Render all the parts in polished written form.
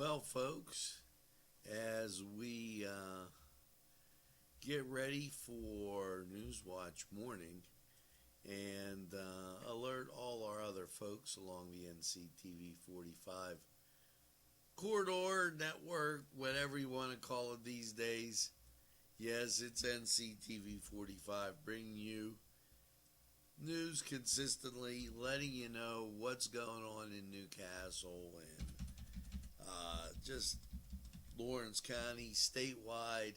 Well, folks, as we get ready for Newswatch morning and alert all our other folks along the Nctv45 corridor, network, whatever you want to call it these days. Yes, it's Nctv45 bringing you news consistently, letting you know what's going on in Newcastle and just Lawrence County, statewide,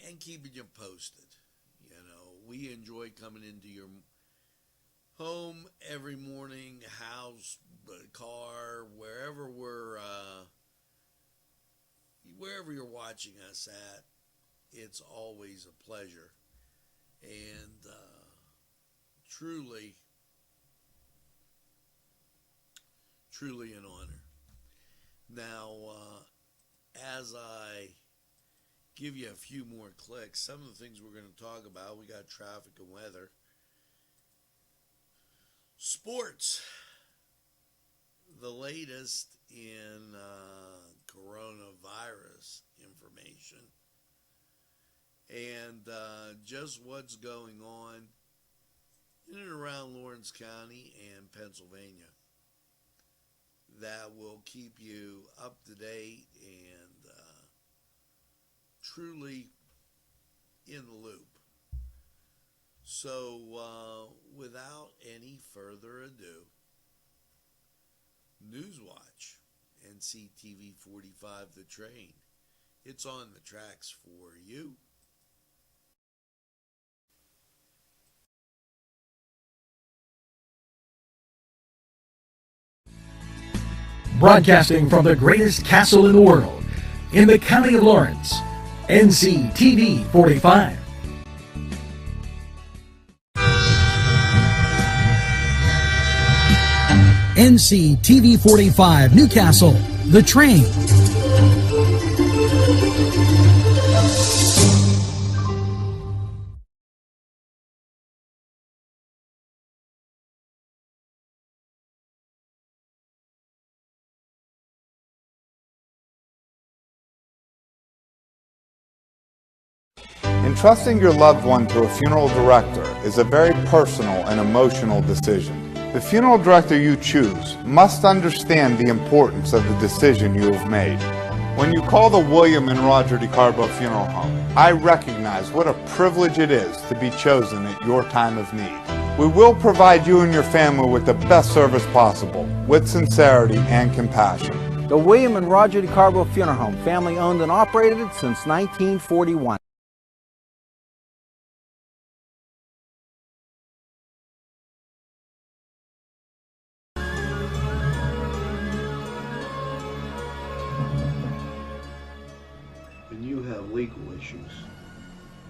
and keeping you posted. You know, we enjoy coming into your home every morning, house, car, wherever wherever you're watching us at. It's always a pleasure and truly an honor. Now, as I give you a few more clicks, some of the things we're going to talk about, we got traffic and weather. Sports, the latest in coronavirus information, and just what's going on in and around Lawrence County and Pennsylvania. That will keep you up to date and truly in the loop. So, without any further ado, Newswatch, Nctv45 The Train. It's on the tracks for you. Broadcasting from the greatest castle in the world, in the county of Lawrence, Nctv45. Nctv45 Newcastle, The Train. Entrusting your loved one to a funeral director is a very personal and emotional decision. The funeral director you choose must understand the importance of the decision you have made. When you call the William and Roger DeCarbo Funeral Home, I recognize what a privilege it is to be chosen at your time of need. We will provide you and your family with the best service possible, with sincerity and compassion. The William and Roger DeCarbo Funeral Home, family owned and operated since 1941. Legal issues.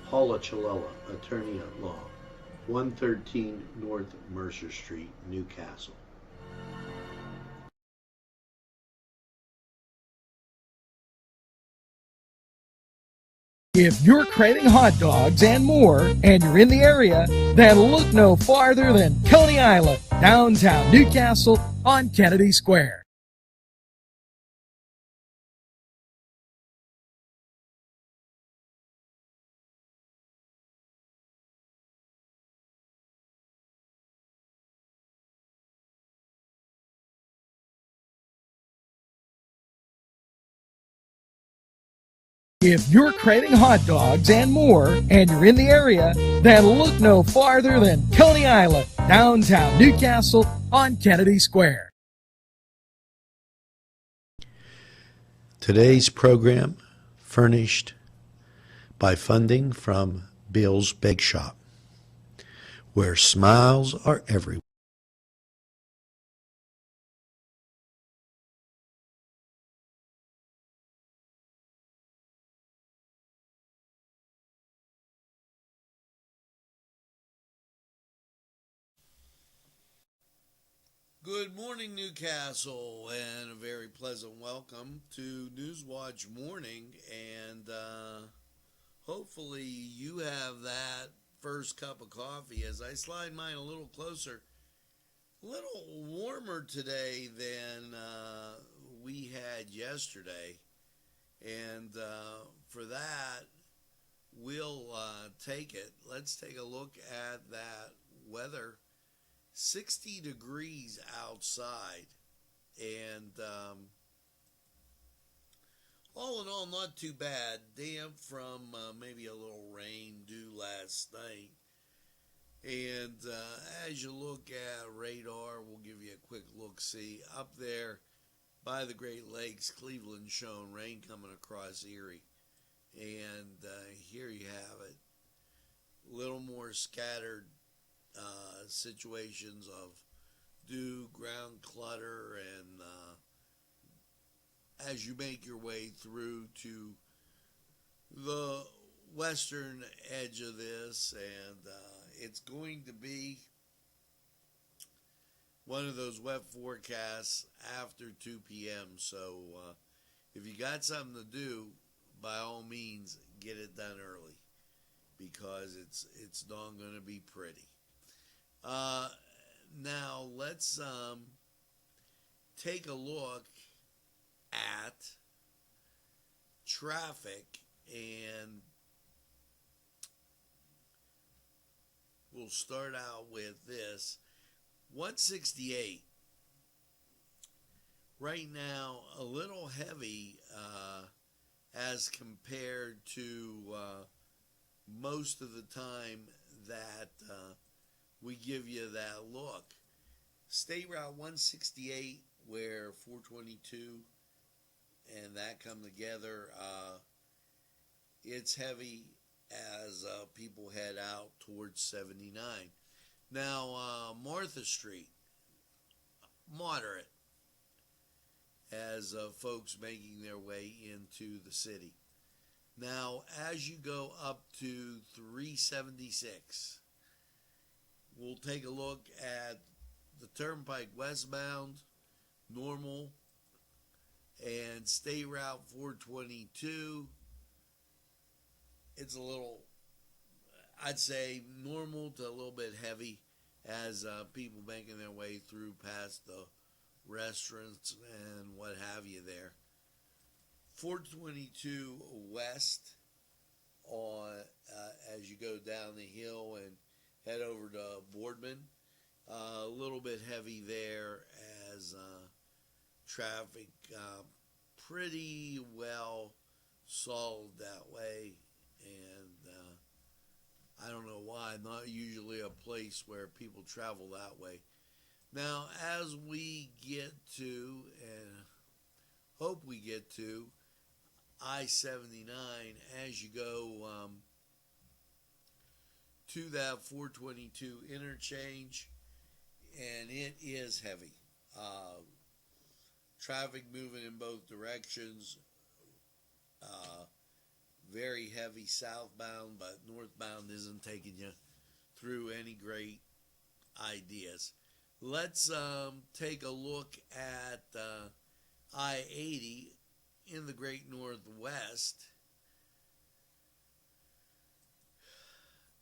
Paula Chalella, attorney at law, 113 North Mercer Street, Newcastle. If you're craving hot dogs and more, and you're in the area, then look no farther than Coney Island, downtown Newcastle on Kennedy Square. If you're craving hot dogs and more, and you're in the area, then look no farther than Coney Island, downtown Newcastle on Kennedy Square. Today's program furnished by funding from Bill's Bake Shop, where smiles are everywhere. Good morning, Newcastle, and a very pleasant welcome to Newswatch Morning. And hopefully you have that first cup of coffee as I slide mine a little closer. A little warmer today than we had yesterday. And for that, we'll take it. Let's take a look at that weather. 60 degrees outside. And all in all, not too bad. Damp from maybe a little rain due last night. And as you look at radar, we'll give you a quick look-see. Up there by the Great Lakes, Cleveland showing rain coming across Erie. And here you have it. A little more scattered situations of dew, ground clutter, and as you make your way through to the western edge of this, and it's going to be one of those wet forecasts after 2 p.m. So if you got something to do, by all means, get it done early, because it's not going to be pretty. Now let's take a look at traffic, and we'll start out with this. 168 right now, a little heavy as compared to most of the time that we give you that look. State Route 168, where 422 and that come together, it's heavy as people head out towards 79. Now, Martha Street, moderate as folks making their way into the city. Now, as you go up to 376, we'll take a look at the Turnpike westbound, normal, and State Route 422. It's a little, I'd say, normal to a little bit heavy as people making their way through past the restaurants and what have you there. 422 west on as you go down the hill and head over to Boardman. A little bit heavy there as traffic pretty well solid that way, and I don't know why, not usually a place where people travel that way. Now, as we get to, and hope we get to, I-79, as you go to that 422 interchange, and it is heavy. Traffic moving in both directions, very heavy southbound, but northbound isn't taking you through any great ideas. Let's take a look at I-80 in the Great Northwest.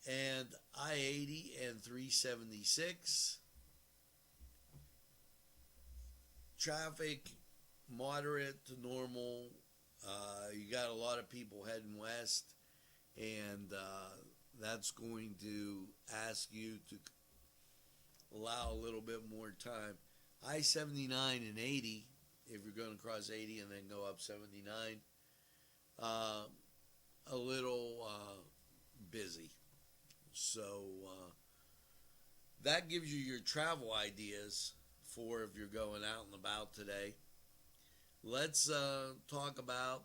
And I-80 and 376. Traffic moderate to normal. You got a lot of people heading west, and that's going to ask you to allow a little bit more time. I-79 and 80, if you're going to cross 80 and then go up 79, a little busy. So that gives you your travel ideas for if you're going out and about today. Let's talk about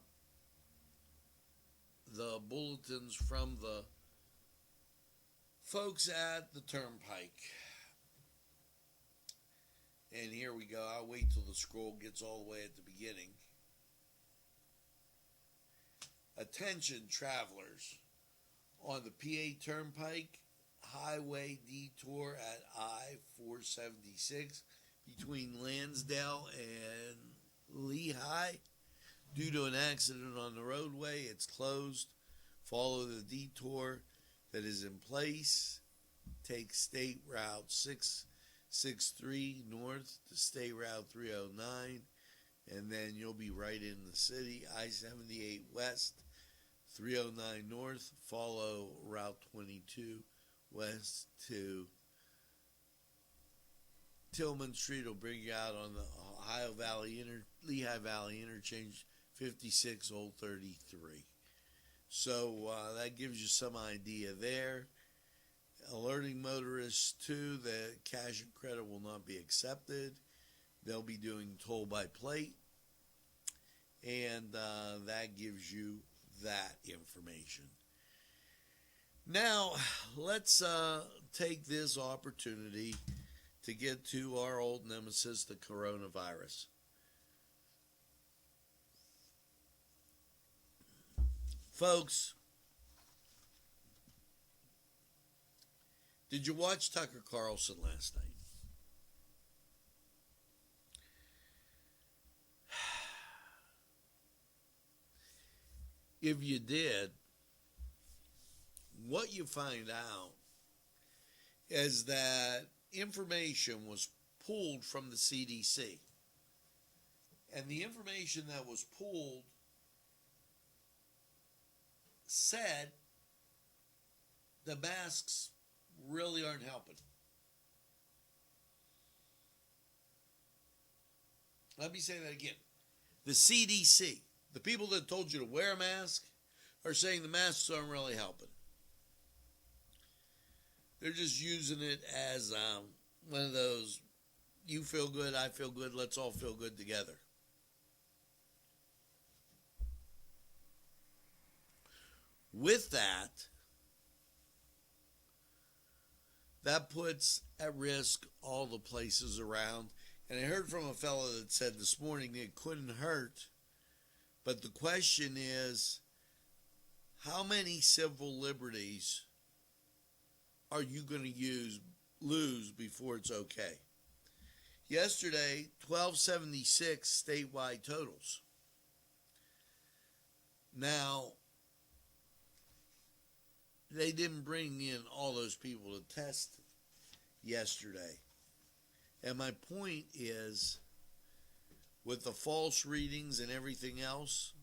the bulletins from the folks at the Turnpike. And here we go. I'll wait till the scroll gets all the way at the beginning. Attention travelers. On the PA Turnpike, highway detour at I-476 between Lansdale and Lehigh. Due to an accident on the roadway, it's closed. Follow the detour that is in place. Take State Route 663 north to State Route 309. and then you'll be right in the city. I-78 West, 309 North, follow Route 22 west to Tillman Street. Will bring you out on the Lehigh Valley Interchange, 56 Old 33. So that gives you some idea there. Alerting motorists too that cash and credit will not be accepted. They'll be doing toll by plate, and that gives you that information. Now, let's take this opportunity to get to our old nemesis, the coronavirus. Folks, did you watch Tucker Carlson last night? If you did, what you find out is that information was pulled from the CDC. And the information that was pulled said the masks really aren't helping. Let me say that again. The CDC, the people that told you to wear a mask, are saying the masks aren't really helping. They're just using it as one of those, you feel good, I feel good, let's all feel good together. With that puts at risk all the places around. And I heard from a fellow that said this morning it couldn't hurt. But the question is, how many civil liberties are you going to lose before it's okay? Yesterday, 1276 statewide totals. Now, they didn't bring in all those people to test yesterday. And my point is, with the false readings and everything else,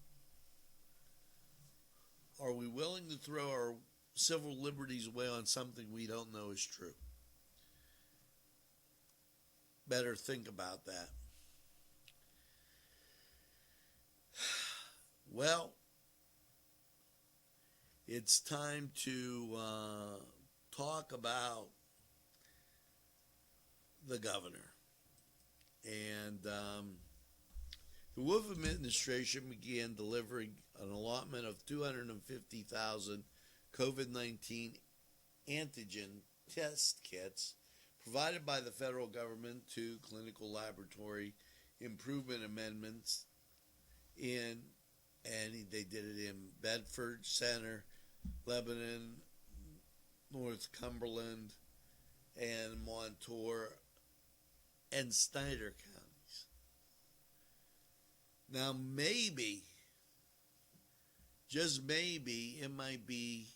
are we willing to throw our civil liberties away on something we don't know is true? Better think about that. Well, it's time to talk about the governor. And the Wolf administration began delivering an allotment of 250,000 COVID-19 antigen test kits provided by the federal government to clinical laboratory improvement amendments and they did it in Bedford Center, Lebanon, North Cumberland, and Montour, and Snyder counties. Now, maybe, just maybe, it might be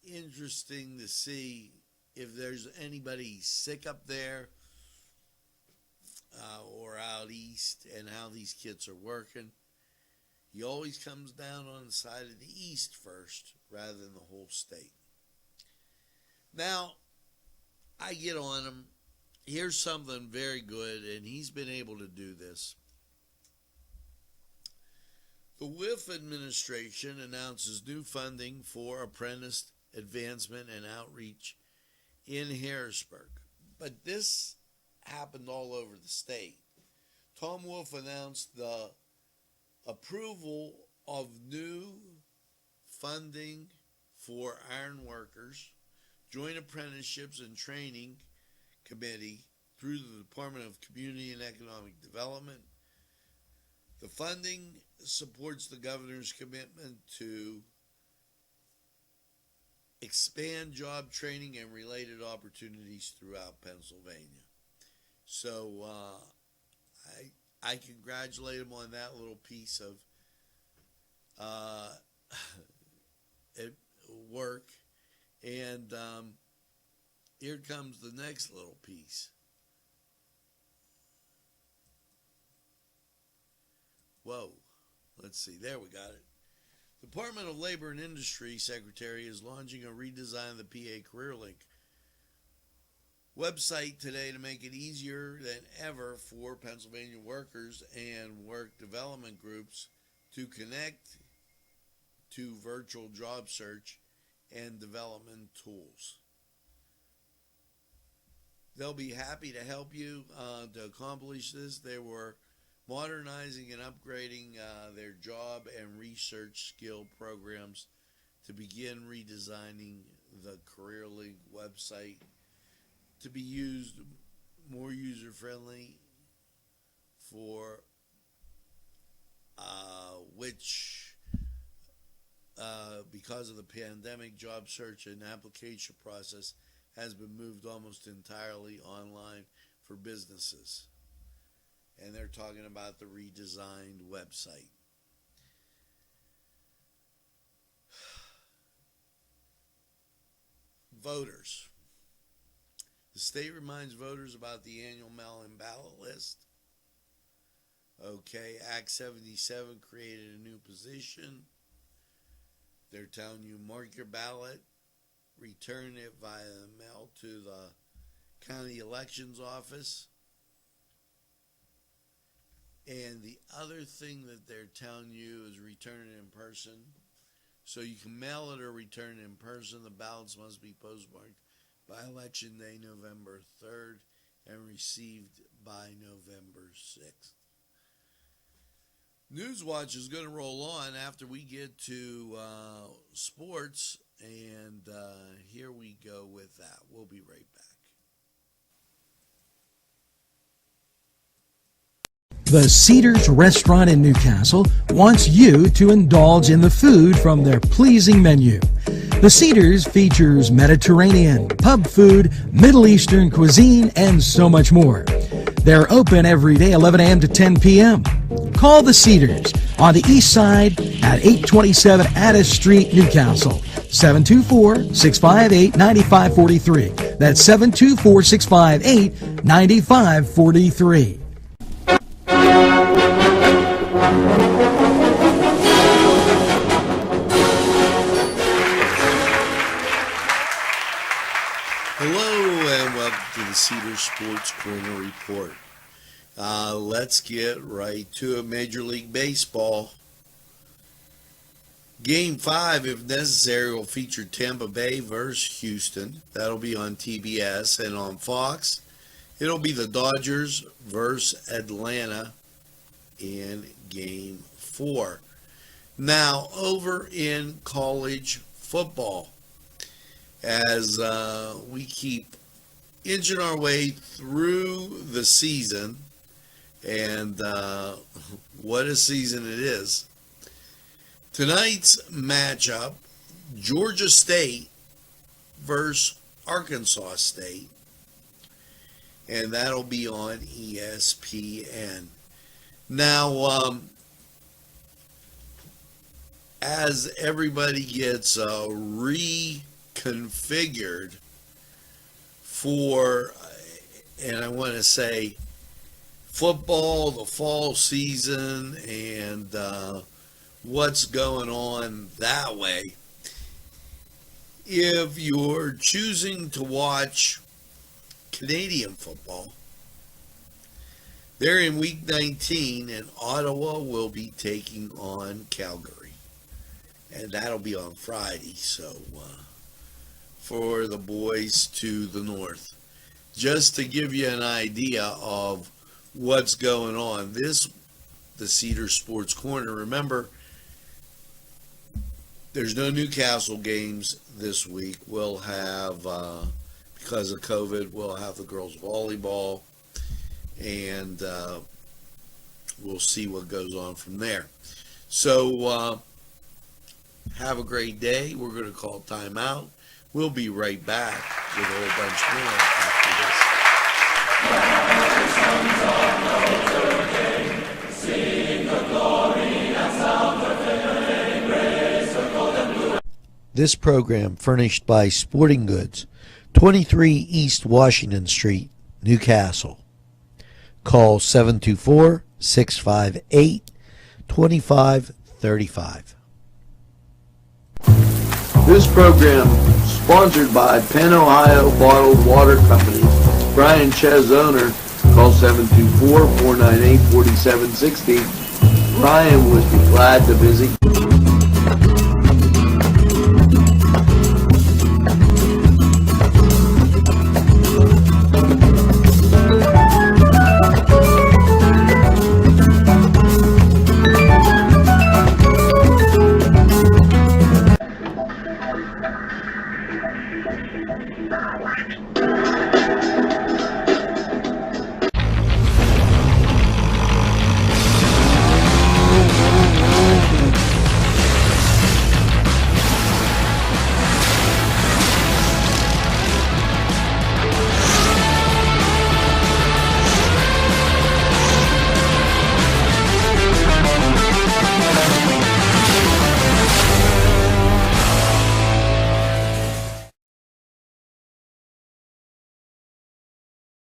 interesting to see if there's anybody sick up there or out east and how these kits are working. He always comes down on the side of the east first rather than the whole state. Now, I get on him. Here's something very good, and he's been able to do this. The WIF administration announces new funding for apprentice advancement and outreach in Harrisburg. But this happened all over the state. Tom Wolf announced the approval of new funding for iron workers, joint apprenticeships and training committee through the Department of Community and Economic Development. The funding supports the governor's commitment to expand job training and related opportunities throughout Pennsylvania. So I congratulate him on that little piece of work. And here comes the next little piece. Whoa. Let's see. There we got it. Department of Labor and Industry Secretary is launching a redesign of the PA CareerLink website today to make it easier than ever for Pennsylvania workers and work development groups to connect to virtual job search and development tools. They'll be happy to help you to accomplish this. They were modernizing and upgrading their job and research skill programs to begin redesigning the CareerLink website to be used more user-friendly for which because of the pandemic, job search and application process has been moved almost entirely online for businesses. And they're talking about the redesigned website. Voters. The state reminds voters about the annual mail-in ballot list. Okay, Act 77 created a new position. They're telling you mark your ballot, return it via mail to the county elections office. And the other thing that they're telling you is return it in person. So you can mail it or return it in person. The ballots must be postmarked by Election Day, November 3rd, and received by November 6th. Newswatch is going to roll on after we get to sports, and here we go with that. We'll be right back. The Cedars Restaurant in Newcastle wants you to indulge in the food from their pleasing menu. The Cedars features Mediterranean, pub food, Middle Eastern cuisine, and so much more. They're open every day, 11 a.m. to 10 p.m. Call the Cedars on the east side at 827 Addis Street, Newcastle. 724-658-9543. That's 724-658-9543. Hello and welcome to the Cedar Sports Corner Report. Let's get right to it. Major League Baseball. Game 5, if necessary, will feature Tampa Bay versus Houston. That'll be on TBS. And on Fox, it'll be the Dodgers versus Atlanta in Game 4. Now, over in college football, as we keep inching our way through the season, and what a season it is. Tonight's matchup, Georgia State versus Arkansas State, and that'll be on ESPN. Now, as everybody gets reconfigured for, and I want to say, football, the fall season, and what's going on that way. If you're choosing to watch Canadian football, they're in week 19, and Ottawa will be taking on Calgary. And that'll be on Friday, so for the boys to the north. Just to give you an idea of what's going on, the Cedar Sports Corner, remember, there's no Newcastle games this week. We'll have, because of COVID, we'll have the girls volleyball, and we'll see what goes on from there. So, have a great day. We're going to call timeout. We'll be right back with a whole bunch more after this. This program furnished by Sporting Goods, 23 East Washington Street, Newcastle. Call 724-658-27 Nctv45 This program sponsored by Penn Ohio Bottled Water Company. Brian Ches, owner, call 724-498-4760. Brian would be glad to visit.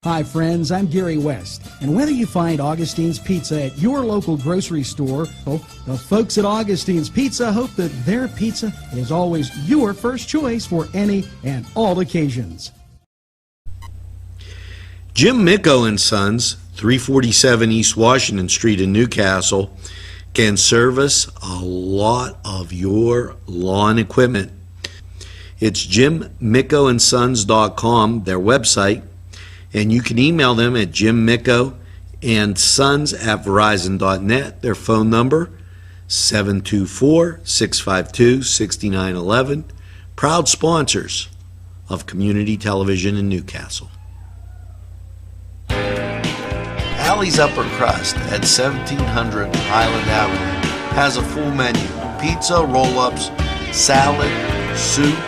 Hi friends, I'm Gary West, and whether you find Augustine's Pizza at your local grocery store, the folks at Augustine's Pizza hope that their pizza is always your first choice for any and all occasions. Jim Micco and Sons, 347 East Washington Street in Newcastle, can service a lot of your lawn equipment. It's jimmiccoandsons.com, their website. And you can email them at jimmiccoandsons@verizon.net. Their phone number, 724-652-6911. Proud sponsors of community television in Newcastle. Allie's Upper Crust at 1700 Highland Avenue has a full menu. Pizza, roll-ups, salad, soup,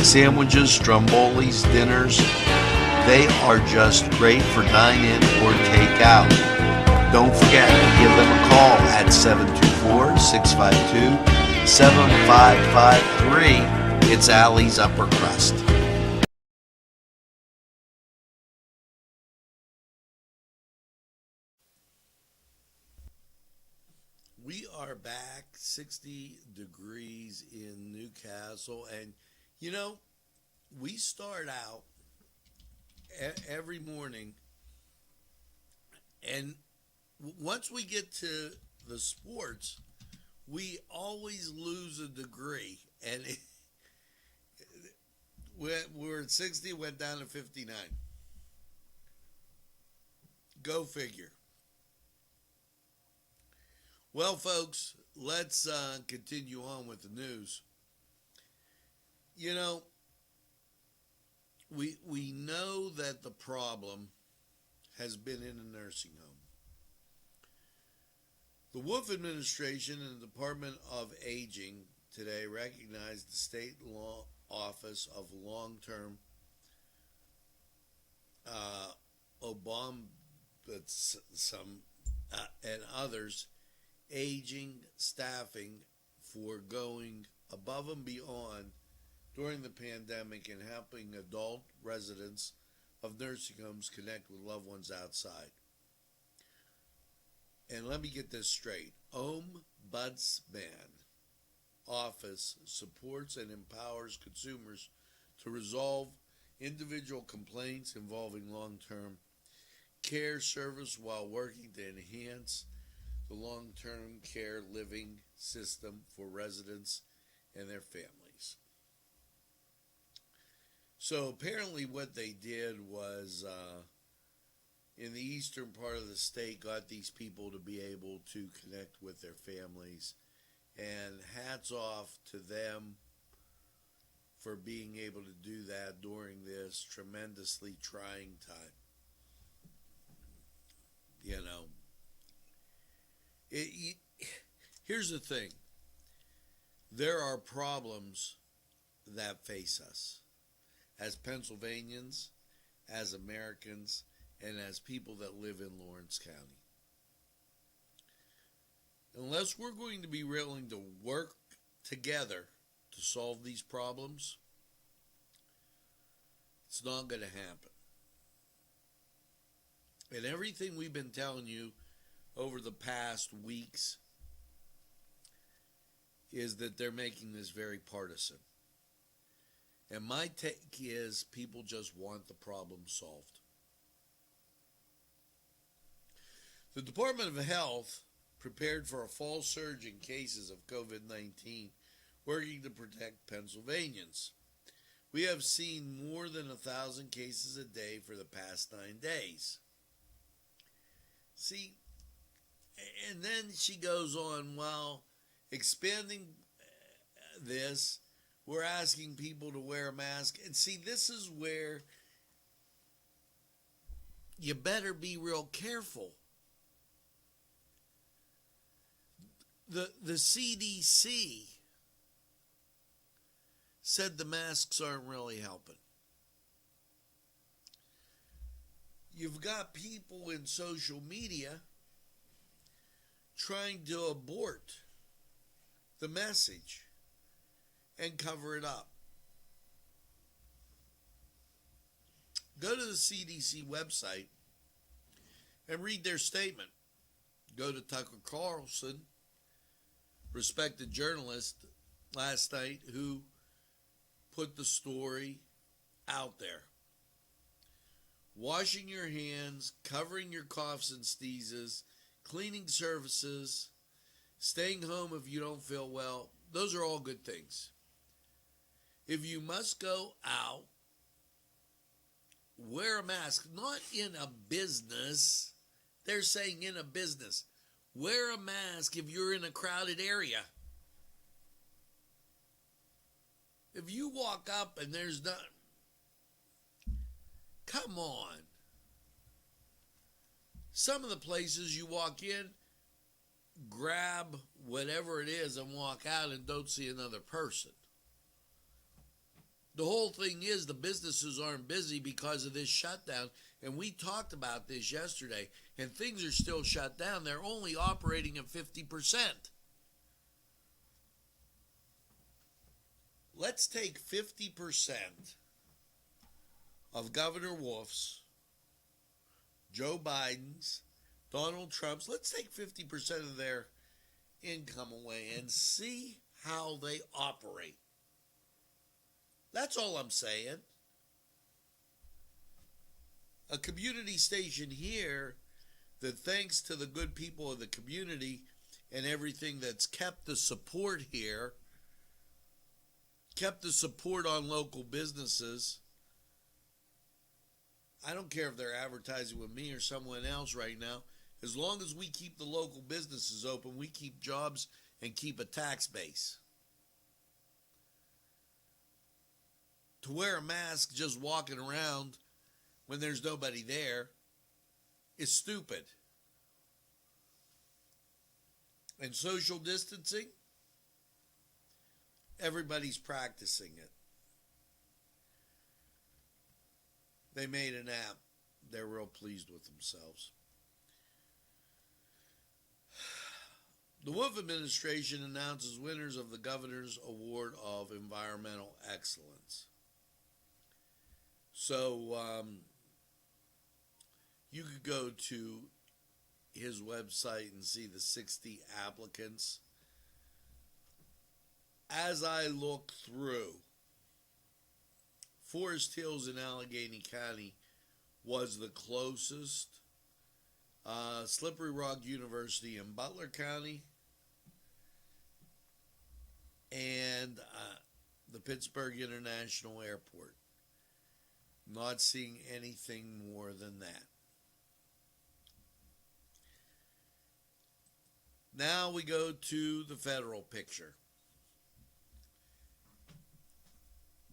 sandwiches, strombolis, dinners. They are just great for dine-in or take-out. Don't forget to give them a call at 724-652-7553. It's Allie's Upper Crust. We are back, 60 degrees in Newcastle, and you know, we start out every morning, and once we get to the sports, we always lose a degree, and we're at 60, went down to 59. Go figure. Well, folks, let's continue on with the news. You know, we know that the problem has been in a nursing home. The Wolf administration and the Department of Aging today recognized the State Law Office of Long-Term and others aging staffing for going above and beyond during the pandemic and helping adult residents of nursing homes connect with loved ones outside. And let me get this straight. Ombudsman Office supports and empowers consumers to resolve individual complaints involving long-term care service while working to enhance the long-term care living system for residents and their families. So apparently what they did was in the eastern part of the state got these people to be able to connect with their families, and hats off to them for being able to do that during this tremendously trying time. You know, here's the thing. There are problems that face us as Pennsylvanians, as Americans, and as people that live in Lawrence County. Unless we're going to be willing to work together to solve these problems, it's not going to happen. And everything we've been telling you over the past weeks is that they're making this very partisan. And my take is people just want the problem solved. The Department of Health prepared for a fall surge in cases of COVID-19, working to protect Pennsylvanians. We have seen more than 1,000 cases a day for the past 9 days. See, and then she goes on, while expanding this, we're asking people to wear a mask. And see, this is where you better be real careful. The CDC said the masks aren't really helping. You've got people in social media trying to abort the message and cover it up. Go to the CDC website and read their statement. Go to Tucker Carlson, respected journalist, last night, who put the story out there. Washing your hands, covering your coughs and sneezes, cleaning surfaces, staying home if you don't feel well, those are all good things. If you must go out, wear a mask, not in a business. They're saying in a business. Wear a mask if you're in a crowded area. If you walk up and there's not, come on. Some of the places you walk in, grab whatever it is and walk out and don't see another person. The whole thing is the businesses aren't busy because of this shutdown. And we talked about this yesterday. And things are still shut down. They're only operating at 50%. Let's take 50% of Governor Wolf's, Joe Biden's, Donald Trump's. Let's take 50% of their income away and see how they operate. That's all I'm saying. A community station here that, thanks to the good people of the community and everything that's kept the support here, kept the support on local businesses. I don't care if they're advertising with me or someone else right now. As long as we keep the local businesses open, we keep jobs and keep a tax base. To wear a mask just walking around when there's nobody there is stupid. And social distancing, everybody's practicing it. They made an app. They're real pleased with themselves. The Wolf administration announces winners of the Governor's Award of Environmental Excellence. So you could go to his website and see the 60 applicants. As I look through, Forest Hills in Allegheny County was the closest. Slippery Rock University in Butler County, and the Pittsburgh International Airport. Not seeing anything more than that. Now we go to the federal picture.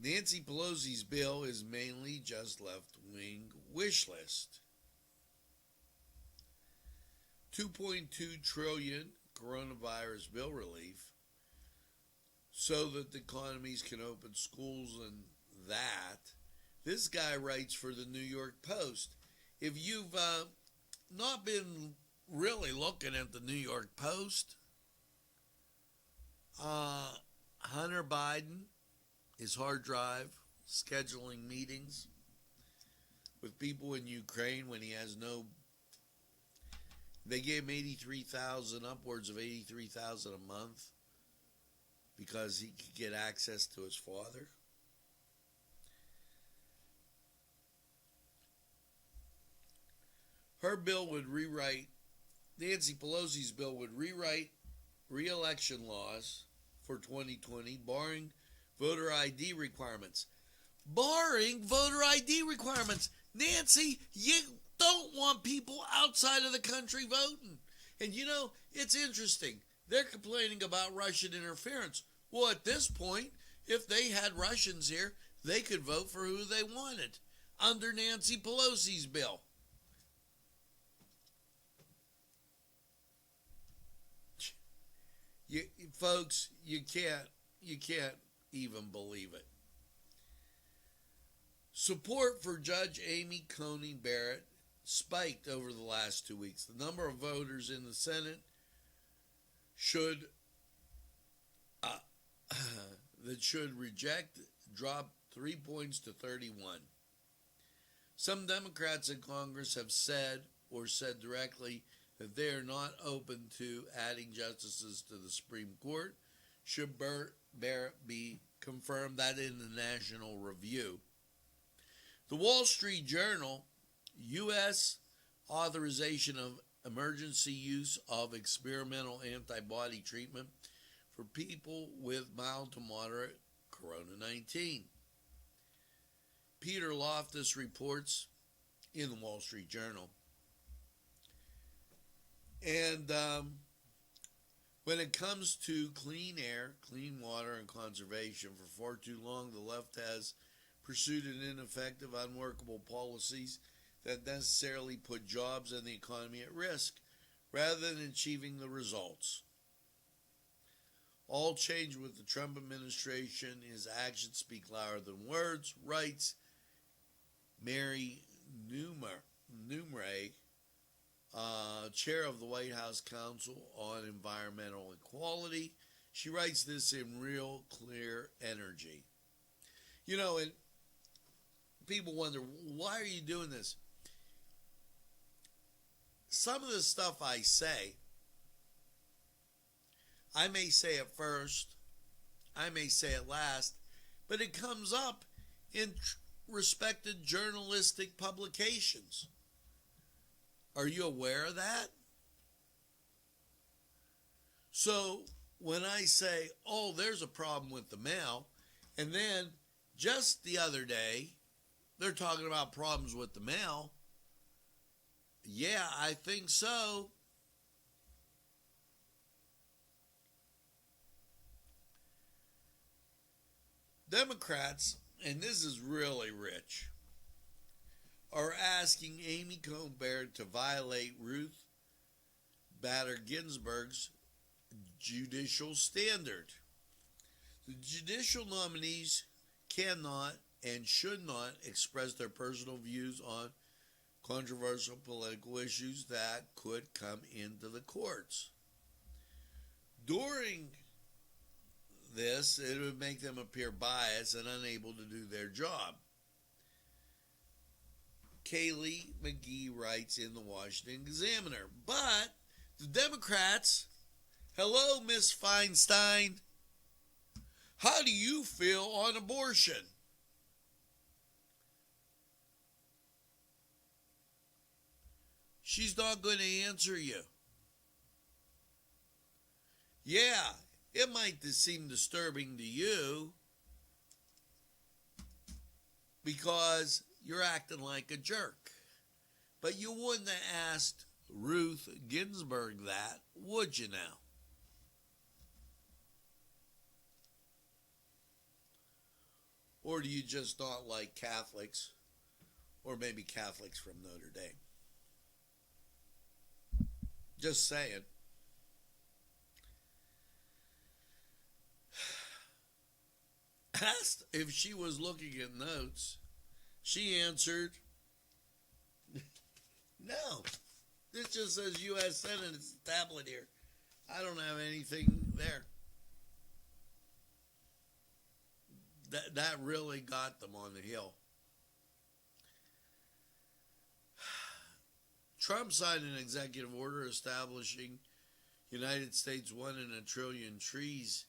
Nancy Pelosi's bill is mainly just left-wing wish list. $2.2 trillion coronavirus bill relief so that the economies can open schools and that. This guy writes for the New York Post. If you've not been really looking at the New York Post, Hunter Biden, his hard drive, scheduling meetings with people in Ukraine when he has no They gave him 83,000, upwards of 83,000 a month, because he could get access to his father. Her bill would rewrite, Nancy Pelosi's bill would rewrite re-election laws for 2020, barring voter ID requirements. Barring voter ID requirements. Nancy, you don't want people outside of the country voting. And you know, it's interesting. They're complaining about Russian interference. Well, at this point, if they had Russians here, they could vote for who they wanted under Nancy Pelosi's bill. Folks, you can't even believe it. Support for Judge Amy Coney Barrett spiked over the last 2 weeks. The number of voters in the Senate that should reject dropped 3 points to 31. Some Democrats in Congress have said directly that they are not open to adding justices to the Supreme Court should Barrett be confirmed. That in the National Review. The Wall Street Journal, U.S. authorization of emergency use of experimental antibody treatment for people with mild to moderate corona-19. Peter Loftus reports in the Wall Street Journal. And when it comes to clean air, clean water, and conservation, for far too long the left has pursued an ineffective, unworkable policies that necessarily put jobs and the economy at risk, rather than achieving the results. All change with the Trump administration. His actions speak louder than words, writes Mary Numray, chair of the White House Council on Environmental Equality. She writes this in real clear energy. You know, and people wonder, why are you doing this? Some of the stuff I say, I may say it first, I may say it last, but it comes up in respected journalistic publications. Are you aware of that? So when I say, oh, there's a problem with the mail, and then just the other day, they're talking about problems with the mail. Yeah, I think so. Democrats, and this is really rich, are asking Amy Coney Barrett to violate Ruth Bader Ginsburg's judicial standard. The judicial nominees cannot and should not express their personal views on controversial political issues that could come into the courts. During this, it would make them appear biased and unable to do their job. Kaylee McGee writes in the Washington Examiner. But the Democrats, hello, Miss Feinstein, how do you feel on abortion? She's not going to answer you. Yeah, it might seem disturbing to you because you're acting like a jerk. But you wouldn't have asked Ruth Ginsburg that, would you now? Or do you just not like Catholics, or maybe Catholics from Notre Dame? Just saying. Asked if she was looking at notes, she answered, no. This just says U.S. Senate. It's a tablet here. I don't have anything there. That really got them on the hill. Trump signed an executive order establishing United States 1 in a Trillion Trees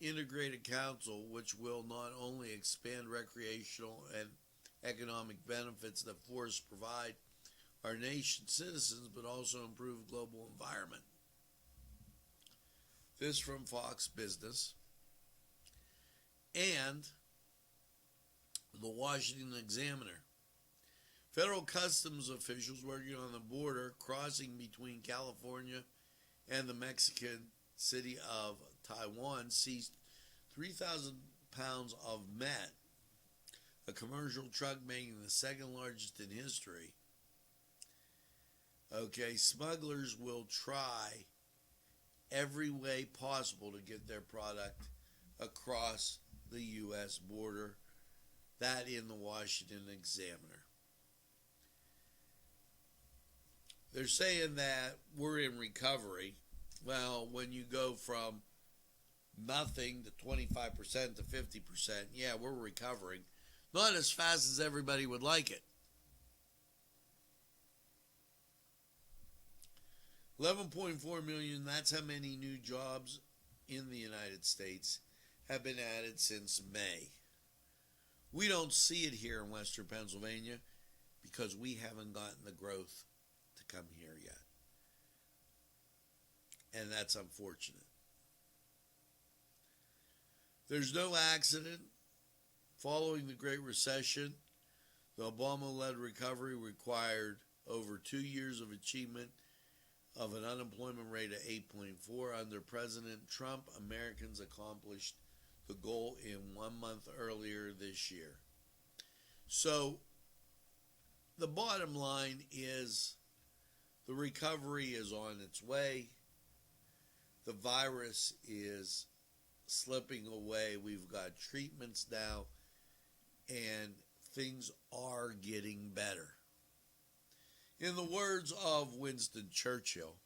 Integrated Council, which will not only expand recreational and economic benefits that forests provide our nation's citizens, but also improve global environment. This from Fox Business. And the Washington Examiner. Federal customs officials working on the border crossing between California and the Mexican city of Taiwan seized 3,000 pounds of meth, a commercial truck making the second largest in history. Okay, smugglers will try every way possible to get their product across the U.S. border. That in the Washington Examiner. They're saying that we're in recovery. Well, when you go from nothing to 25% to 50%, yeah, we're recovering. Not as fast as everybody would like it. 11.4 million, that's how many new jobs in the United States have been added since May. We don't see it here in Western Pennsylvania because we haven't gotten the growth to come here yet. And that's unfortunate. There's no accident. Following the Great Recession, the Obama-led recovery required over 2 years of achievement of an unemployment rate of 8.4. Under President Trump, Americans accomplished the goal in 1 month earlier this year. So the bottom line is the recovery is on its way. The virus is slipping away. We've got treatments now, and things are getting better. In the words of Winston Churchill,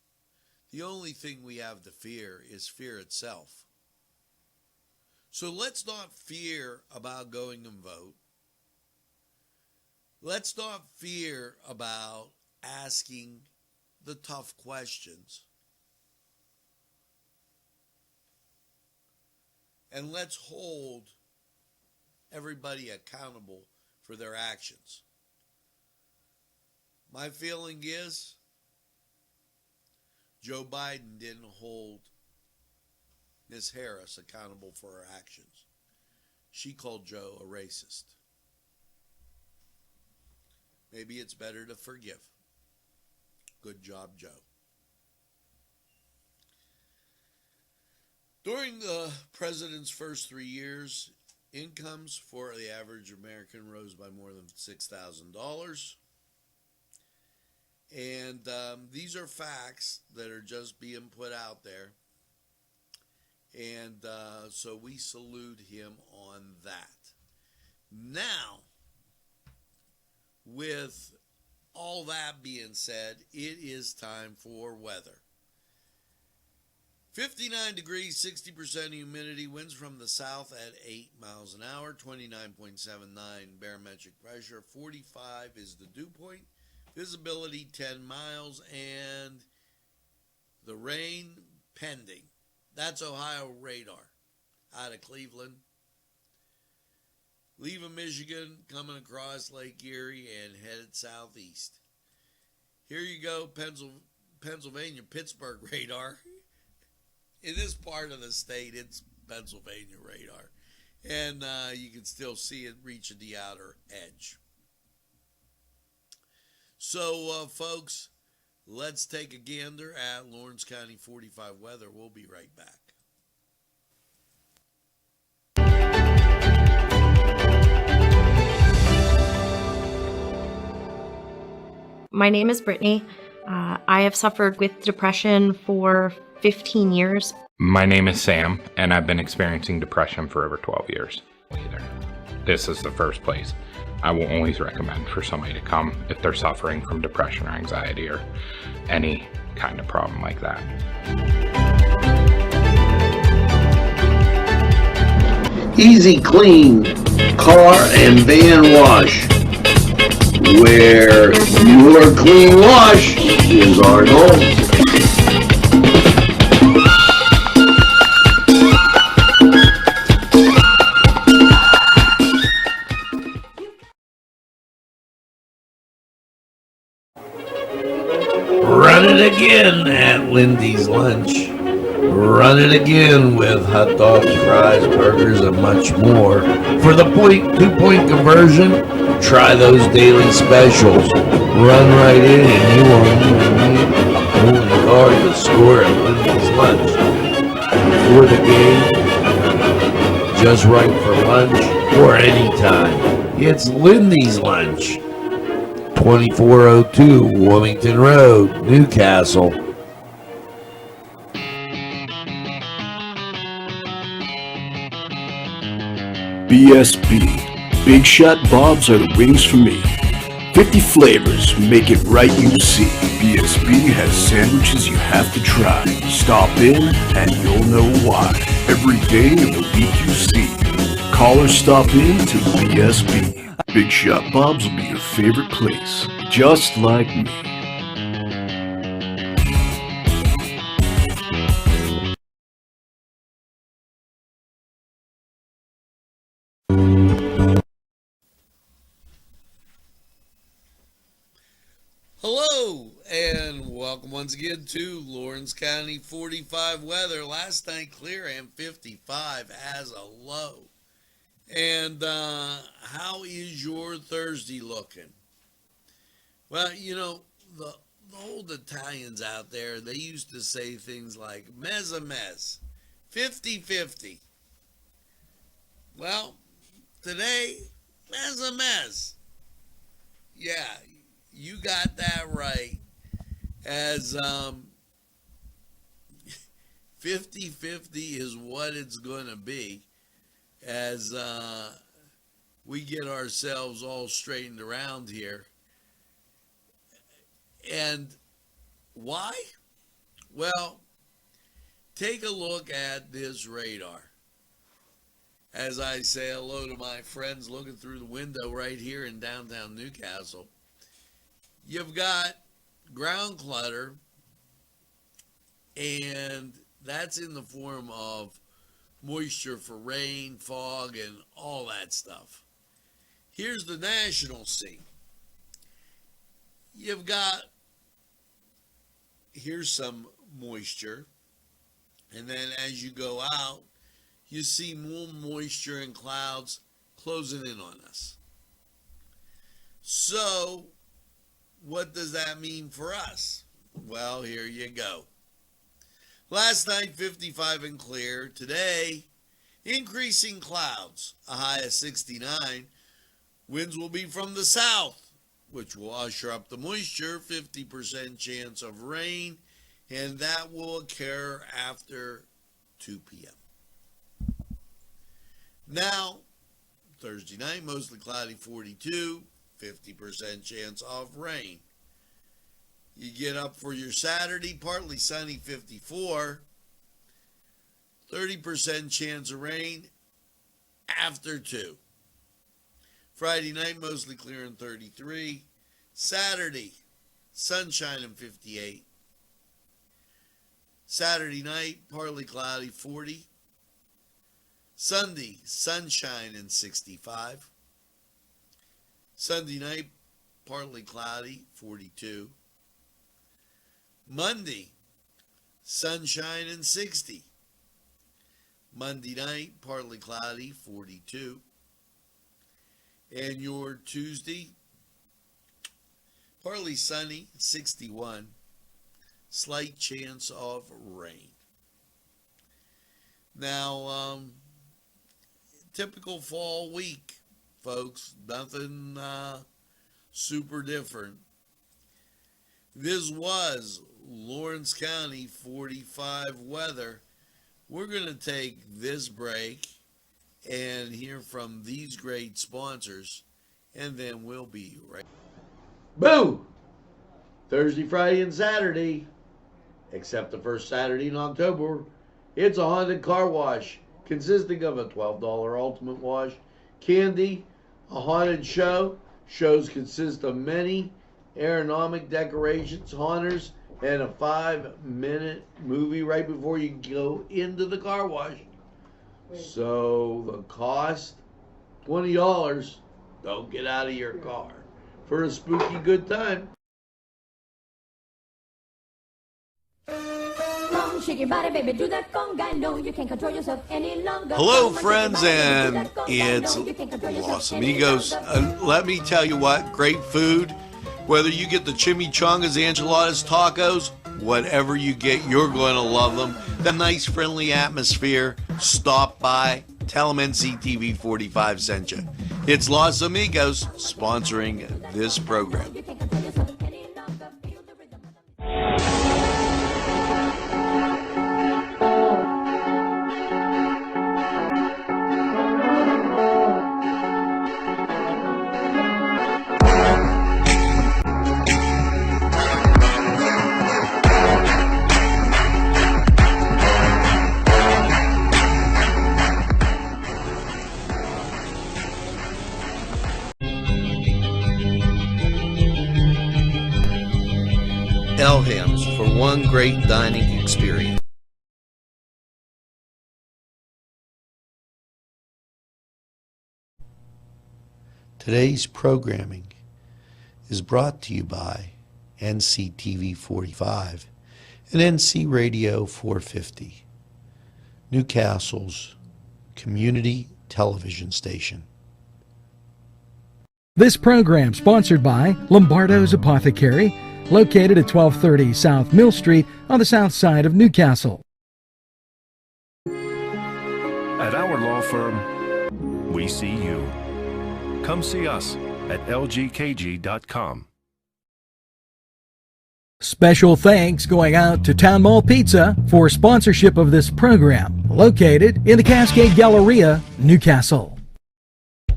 the only thing we have to fear is fear itself. So let's not fear about going and vote. Let's not fear about asking the tough questions. And let's hold everybody accountable for their actions. My feeling is Joe Biden didn't hold Ms. Harris accountable for her actions. She called Joe a racist. Maybe it's better to forgive. Good job, Joe. During the president's first 3 years, incomes for the average American rose by more than $6,000. And these are facts that are just being put out there. And so we salute him on that. Now, with all that being said, it is time for weather. 59 degrees, 60% humidity, winds from the south at 8 miles an hour, 29.79 barometric pressure, 45 is the dew point, visibility 10 miles, and the rain pending. That's Ohio radar out of Cleveland. Leaving Michigan, coming across Lake Erie and headed southeast. Here you go, Pennsylvania, Pittsburgh radar. In this part of the state, it's Pennsylvania radar. And you can still see it reaching the outer edge. So, folks, let's take a gander at Lawrence County 45 weather. We'll be right back. My name is Brittany. I have suffered with depression for 15 years. My name is Sam, and I've been experiencing depression for over 12 years. This is the first place I will always recommend for somebody to come if they're suffering from depression or anxiety or any kind of problem like that. Easy Clean Car and Van Wash. where your clean wash is our goal. Run it again at Lindy's Lunch. Run it again with hot dogs, fries, burgers, and much more. For the 2-point conversion, try those daily specials. Run right in and you won't even need only card to score at Lindy's Lunch. For the game, just right for lunch, or anytime. It's Lindy's Lunch. 2402 Wilmington Road, Newcastle. BSB. Big Shot Bobs are the wings for me. 50 flavors, make it right you see. BSB has sandwiches you have to try. Stop in and you'll know why. Every day of the week you see. Call or stop in to BSB. Big Shot Bob's will be your favorite place, just like me. Hello, and welcome once again to Lawrence County 45 weather. Last night clear and 55 as a low. And how is your Thursday looking? Well, you know, the old Italians out there, they used to say things like mezz a mezz, 50-50. Well, today, mezz a mezz. Yeah, you got that right. As 50-50 is what it's going to be. As we get ourselves all straightened around here. And why? Well, take a look at this radar. As I say hello to my friends looking through the window right here in downtown Newcastle, you've got ground clutter, and that's in the form of moisture for rain, fog, and all that stuff. Here's the national scene. You've got, here's some moisture, and then as you go out, you see more moisture and clouds closing in on us. So, what does that mean for us? Well, here you go. Last night, 55 and clear. Today, increasing clouds, a high of 69. Winds will be from the south, which will usher up the moisture, 50% chance of rain, and that will occur after 2 p.m. Now, Thursday night, mostly cloudy, 42, 50% chance of rain. You get up for your Saturday, partly sunny, 54. 30% chance of rain after 2. Friday night, mostly clear and 33. Saturday, sunshine and 58. Saturday night, partly cloudy, 40. Sunday, sunshine and 65. Sunday night, partly cloudy, 42. Monday, sunshine and 60. Monday night, partly cloudy, 42. And your Tuesday, partly sunny, 61. Slight chance of rain. Now, typical fall week, folks. Nothing super different. This was Lawrence County 45 weather. We're going to take this break and hear from these great sponsors, and then we'll be right. Boo! Thursday, Friday, and Saturday, except the first Saturday in October, it's a haunted car wash consisting of a $12 ultimate wash, candy, a haunted show, Shows consist of many aeronomic decorations, haunters, and a 5-minute movie right before you go into the car wash. So the cost, $20. Don't get out of your car for a spooky good time. Shake your body, baby, do that conga. No, you can't control yourself any longer. Hello, friends, and it's Los Amigos. Let me tell you what, great food. Whether you get the chimichangas, enchiladas, tacos, whatever you get, you're going to love them. The nice, friendly atmosphere. Stop by. Tell them NCTV45 sent you. It's Los Amigos sponsoring this program. Elham's for one great dining experience. Today's programming is brought to you by NCTV45 and NC Radio 450, Newcastle's community television station. This program sponsored by Lombardo's Apothecary, located at 1230 South Mill Street on the south side of Newcastle. At our law firm, we see you. Come see us at lgkg.com. Special thanks going out to Town Mall Pizza for sponsorship of this program, located in the Cascade Galleria, Newcastle.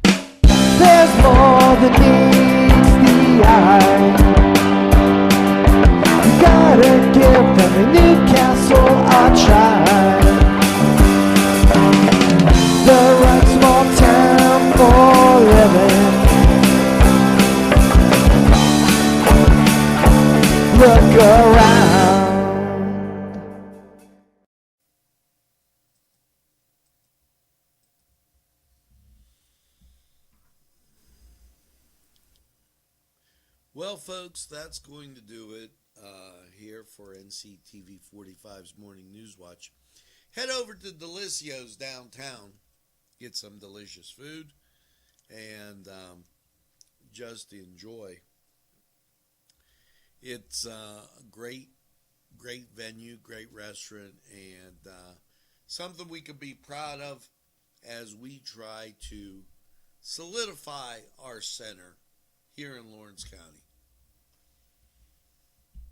There's more than meets the eye. You gotta give them a Newcastle a try. The right small town for living. Look around. Well, folks, that's going to do it here for NCTV45's Morning News Watch. Head over to Delicio's downtown, get some delicious food, and just enjoy. It's a great venue, great restaurant, and something we could be proud of as we try to solidify our center here in Lawrence County.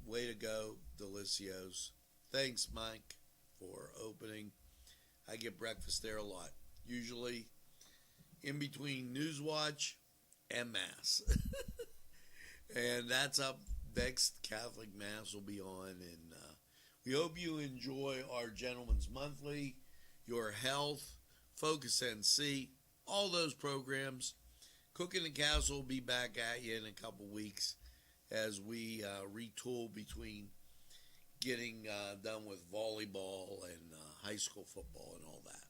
Way to go, Delicio's. Thanks, Mike, for opening. I get breakfast there a lot, usually in between Newswatch and Mass. And that's up next. Catholic Mass will be on, and we hope you enjoy our Gentleman's Monthly, Your Health, Focus NC, all those programs. Cooking the Castle will be back at you in a couple weeks as we retool between getting done with volleyball and high school football and all that.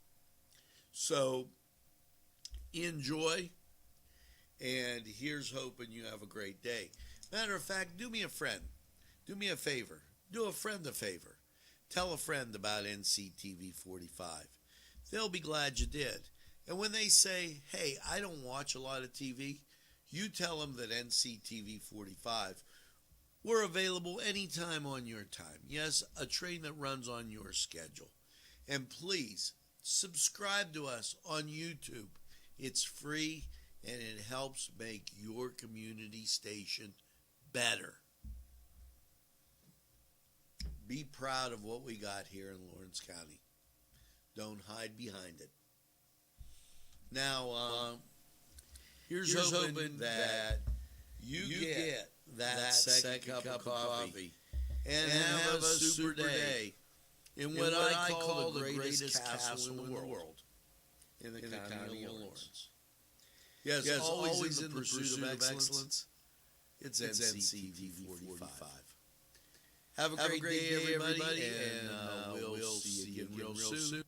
So enjoy, and here's hoping you have a great day. Matter of fact, do me a friend. Do me a favor. Do a friend a favor. Tell a friend about NCTV45. They'll be glad you did. And when they say, hey, I don't watch a lot of TV, you tell them that NCTV45, we're available anytime on your time. Yes, a train that runs on your schedule. And please, subscribe to us on YouTube. It's free, and it helps make your community station better. Be proud of what we got here in Lawrence County. Don't hide behind it. Now, here's hoping that you get that second cup of coffee and have a super day in what I call the greatest castle in the world, in the county of Lawrence. Yes, always in the pursuit of excellence. It's Nctv45. Have a great day, everybody, and we'll see you again real soon.